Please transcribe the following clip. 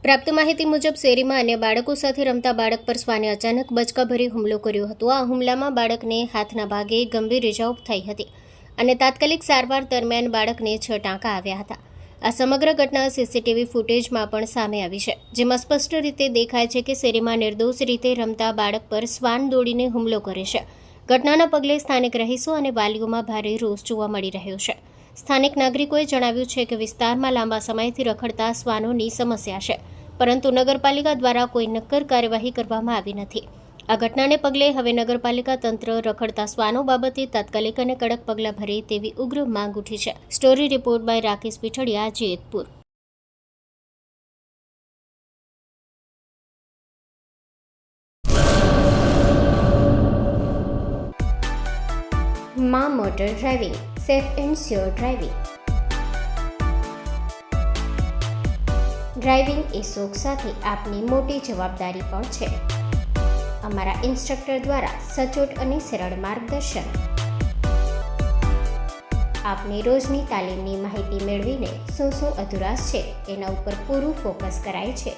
પ્રાપ્ત માહિતી મુજબ શેરીમાં અન્ય બાળકો સાથે રમતા બાળક પર શ્વાને અચાનક બચકાભરી હુમલો કર્યો હતો. આ હુમલામાં બાળકને હાથના ભાગે ગંભીર ઇજાઓ થઈ હતી અને તાત્કાલિક સારવાર દરમિયાન બાળકને 6 ટાંકા આવ્યા હતા. આ સમગ્ર ઘટના સીસીટીવી ફૂટેજમાં પણ સામે આવી છે, જેમાં સ્પષ્ટ રીતે દેખાય છે કે શેરીમાં નિર્દોષ રીતે રમતા બાળક પર શ્વાન દોડીને હુમલો કરે છે. ઘટનાના પગલે સ્થાનિક રહીશો અને વાલીઓમાં ભારે રોષ જોવા મળી રહ્યો છે. સ્થાનિક નાગરિકોએ જણાવ્યું છે કે વિસ્તારમાં લાંબા સમયથી રખડતા શ્વાનોની સમસ્યા છે, પરંતુ નગરપાલિકા દ્વારા કોઈ નક્કર કાર્યવાહી કરવામાં આવી નથી. આ ઘટનાને પગલે હવે નગરપાલિકા તંત્ર રખડતા શ્વાનો બાબતે તાત્કાલિક અને કડક પગલાં ભરે તેવી ઉગ્ર માંગ ઉઠી છે. Story report by Rakesh Pithadiya, Jetpur. માં motor driving, safe and sure driving. Driving એ શોખ સાથે આપની મોટી જવાબદારી પણ છે. અમારા ઇન્સ્ટ્રક્ટર દ્વારા સચોટ અને સરળ માર્ગદર્શન. આપની રોજની તાલીમની માહિતી મેળવીને શું અધુરાશ છે એના ઉપર પૂરું ફોકસ કરાય છે.